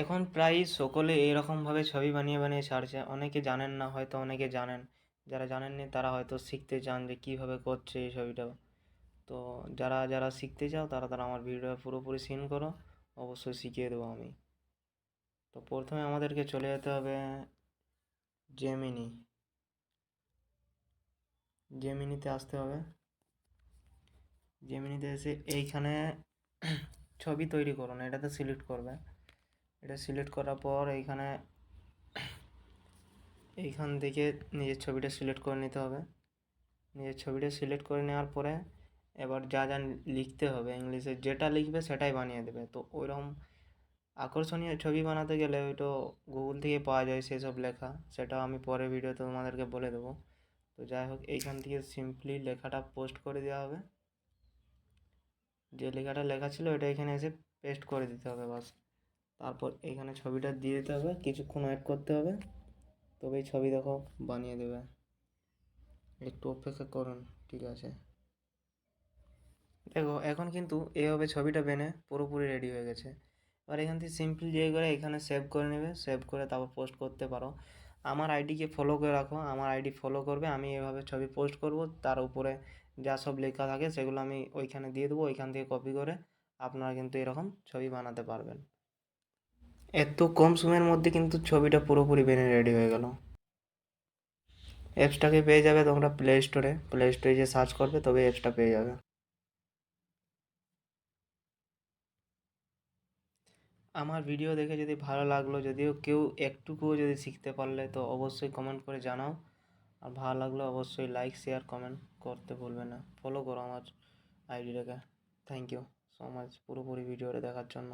এখন প্রায় সকলে এইরকমভাবে ছবি বানিয়ে বানিয়ে ছাড়ছে। অনেকে জানেন না, হয়তো অনেকে জানেন। যারা জানেননি তারা হয়তো শিখতে চান যে কীভাবে করছে এই ছবিটা। তো যারা যারা শিখতে চাও তারা তারা আমার ভিডিওটা পুরোপুরি সিন করো, অবশ্যই শিখিয়ে দেবো আমি। তো প্রথমে আমাদেরকে চলে যেতে হবে জেমিনি। জেমিনিতে আসতে হবে। জেমিনিতে এসে এইখানে ছবি তৈরি করুন, এটাতে সিলেক্ট করবে। এটা সিলেক্ট করার পর এইখান থেকে নিজের ছবিটা সিলেক্ট করে নিতে হবে। নিজের ছবিটা সিলেক্ট করে নেওয়ার পরে এবার যা যা লিখতে হবে ইংলিশে, যেটা লিখবে সেটাই বানিয়ে দেবে। তো ওইরকম আকর্ষণীয় ছবি বানাতে গেলে ওইটা গুগল থেকে পাওয়া যায় সেসব লেখা, সেটা আমি পরের ভিডিওতে তোমাদেরকে বলে দেবো। তো যাই হোক, এইখান থেকে সিম্পলি লেখাটা পোস্ট করে দেওয়া হবে। যে লেখাটা লেখা ছিল এটা এখানে এসে পেস্ট করে দিতে হবে বাস। তারপর এখানে ছবিটা দিয়ে দিতে হবে, কিছুক্ষণ ওয়েট করতে হবে, তবেই ছবি দেখো বানিয়ে দেবে। একটু অপেক্ষা করুন, ঠিক আছে। দেখো এখন কিন্তু এইভাবে ছবিটা বেনে পুরোপুরি রেডি হয়ে গেছে। এবার এখান থেকে সিম্পল যে করে এখানে সেভ করে নেবে, সেভ করে তারপর পোস্ট করতে পারো। আমার আইডিকে ফলো করে রাখো, আমার আইডি ফলো করবে, আমি এভাবে ছবি পোস্ট করব, তার উপরে যা সব লেখা থাকে সেগুলো আমি ওইখানে দিয়ে দেবো, ওইখান থেকে কপি করে আপনারা কিন্তু এরকম ছবি বানাতে পারবেন। এত কম সময়ের মধ্যে কিন্তু ছবিটা পুরোপুরি বেনে রেডি হয়ে গেল। অ্যাপসটাকে পেয়ে যাবে তোমরা প্লে স্টোরে, প্লে স্টোরে যে সার্চ করবে তবে অ্যাপসটা পেয়ে যাবে। আমার ভিডিও দেখে যদি ভালো লাগলো, যদিও কেউ একটুকুও যদি শিখতে পারলে, তো অবশ্যই কমেন্ট করে জানাও। আর ভালো লাগলে অবশ্যই লাইক শেয়ার কমেন্ট করতে ভুলবে না। ফলো করো আমার আইডিটাকে। থ্যাংক ইউ সো মাচ পুরোপুরি ভিডিওটা দেখার জন্য।